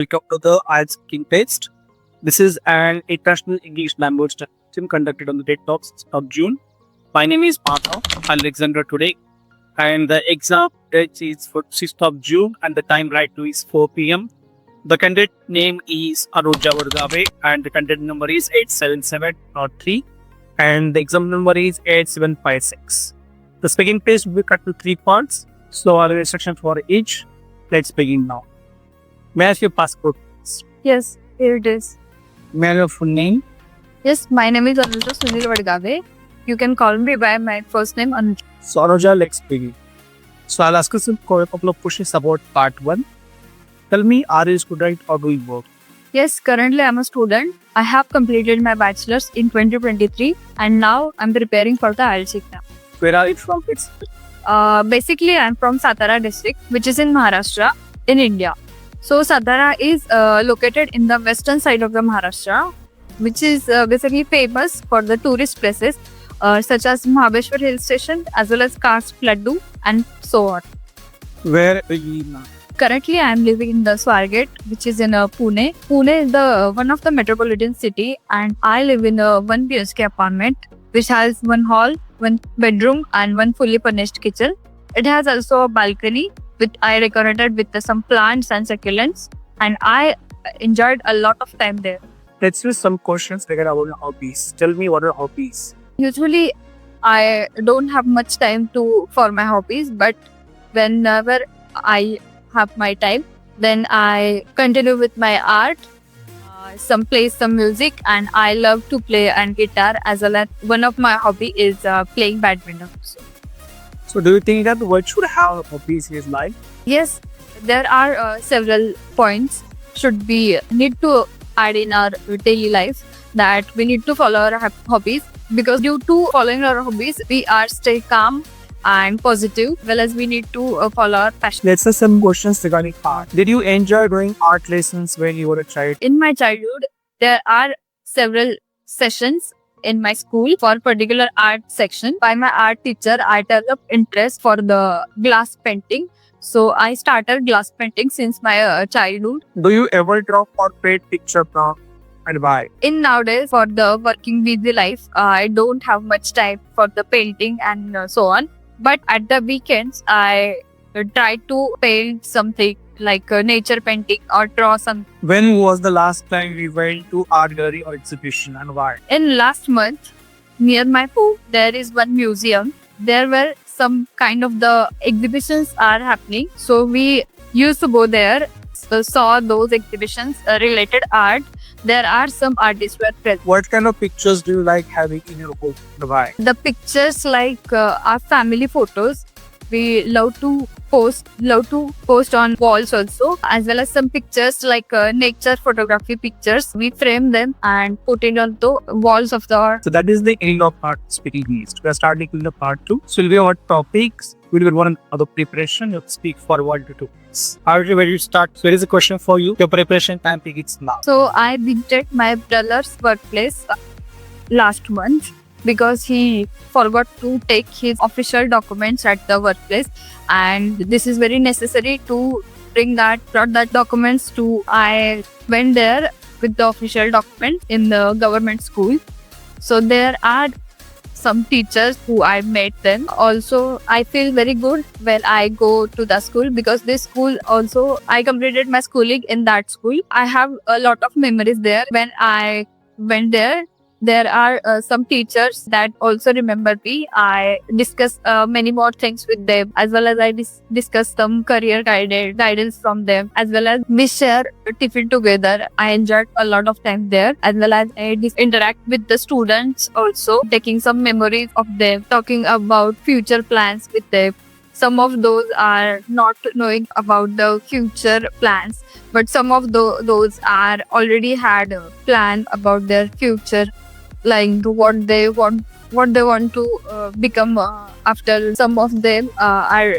Welcome to the IELTS King Test. This is an international English language test conducted on the date of 6th of June. My name is Partha Alexander today, and the exam date is for 6th of June, and the time right now is 4 p.m. The candidate name is Anuja Vargave, and the candidate number is 87703, and the exam number is 8756. The speaking test will be cut to 3 parts, so I'll instruction for each. Let's begin now. May I have your passport? Yes, here it is. May I have your full name? Yes, my name is Anuja Sunil Vadgave. You can call me by my first name Anuja. So Anuja, let's begin. So I'll ask you a couple of questions about part 1. Tell me, are you a student or doing work? Yes, currently I'm a student. I have completed my bachelor's in 2023 and now I'm preparing for the IELTS exam. Where are you from? Basically, I'm from Satara district, which is in Maharashtra, in India. So Satara is located in the western side of the Maharashtra, which is basically famous for the tourist places such as Mahabeshwar Hill Station as well as Kars Laddu and so on. Where are you now? Currently, I am living in the Swargate, which is in Pune. Pune is the one of the metropolitan city, and I live in a 1 BHK apartment, which has one hall, one bedroom, and one fully furnished kitchen. It has also a balcony, which I decorated with some plants and succulents, and I enjoyed a lot of time there. Let's do some questions regarding about your hobbies. Tell me what are your hobbies. Usually, I don't have much time for my hobbies, but whenever I have my time, then I continue with my art, play some music, and I love to play and guitar as well as one of my hobby is playing badminton. So do you think that one should have hobbies in his life? Yes, there are several points need to add in our daily life, that we need to follow our hobbies, because due to following our hobbies we are stay calm and positive, well as we need to follow our passion. Let's ask some questions regarding art. Did you enjoy doing art lessons when you were a child? In my childhood, there are several sessions in my school for particular art section. By my art teacher, I developed interest for the glass painting. So I started glass painting since my childhood. Do you ever draw portrait picture now and why? In nowadays, for the working busy life, I don't have much time for the painting and so on. But at the weekends, I try to paint something like nature painting or draw some. When was the last time we went to art gallery or exhibition and why? In last month, near my home, there is one museum. There were some kind of the exhibitions are happening. So we used to go there, saw those exhibitions, related art. There are some artists were present. What kind of pictures do you like having in your home and why? The pictures like our family photos, we love to post on walls also, as well as some pictures like nature photography pictures. We frame them and put it on the walls of the. So that is the end of part speaking English. We are starting with the part 2. So we'll be about topics. We'll be one other preparation. You'll speak for 1 to 2 minutes. How do you start? So there is a question for you. Your preparation time begins now. So I visited my brother's workplace last month because he forgot to take his official documents at the workplace, and this is very necessary to brought that documents to. I went there with the official document in the government school. So there are some teachers who I met them. Also, I feel very good when I go to the school, because this school also, I completed my schooling in that school. I have a lot of memories there. When I went there, there are some teachers that also remember me. I discuss many more things with them, as well as I discuss some career guidance from them, as well as we share tiffin together. I enjoyed a lot of time there, as well as I interact with the students also, taking some memories of them, talking about future plans with them. Some of those are not knowing about the future plans, but some of those are already had a plan about their future, like what they want to become after. Some of them are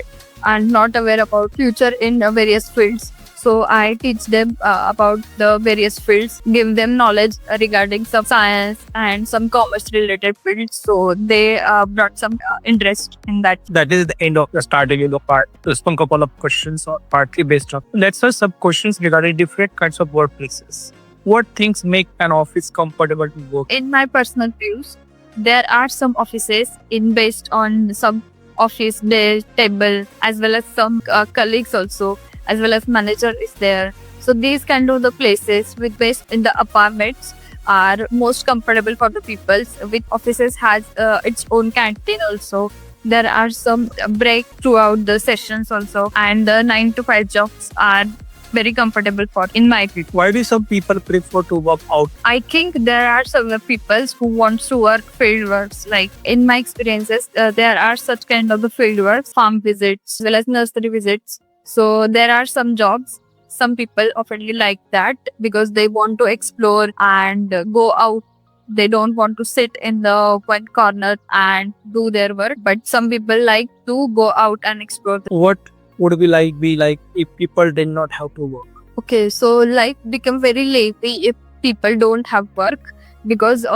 not aware about future in various fields. So I teach them about the various fields, give them knowledge regarding some science and some commerce related fields. So they brought some interest in that. That is the end of the starting in the part. There's a couple of questions or partly based on. Let's have some questions regarding different kinds of workplaces. What things make an office comfortable to work? In my personal views, there are some offices in based on some office day table, as well as some colleagues also, as well as manager is there. So these kind of the places with based in the apartments are most comfortable for the people. With offices has its own canteen also. There are some break throughout the sessions also, and the 9 to 5 jobs are very comfortable for in my view. Why do some people prefer to work out? I think there are some people who want to work field works. Like in my experiences, there are such kind of the field works, farm visits, as well as nursery visits. So there are some jobs. Some people often like that because they want to explore and go out. They don't want to sit in the one corner and do their work. But some people like to go out and explore. What would be like if people did not have to work? Okay, so life become very lazy if people don't have work, because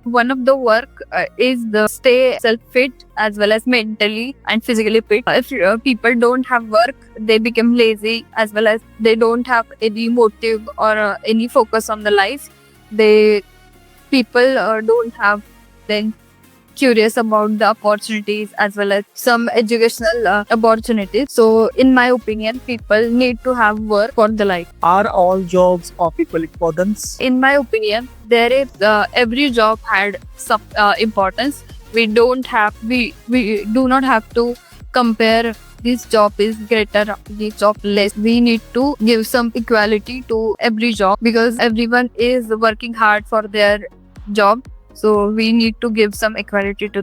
one of the work is the stay self fit as well as mentally and physically fit. If people don't have work, they become lazy, as well as they don't have any motive or any focus on the life. People don't have then curious about the opportunities as well as some educational opportunities. So in my opinion, people need to have work for the life. Are all jobs of equal importance? In my opinion, there is every job had some importance. We do not have to compare this job is greater, this job less. We need to give some equality to every job because everyone is working hard for their job. So we need to give some equality to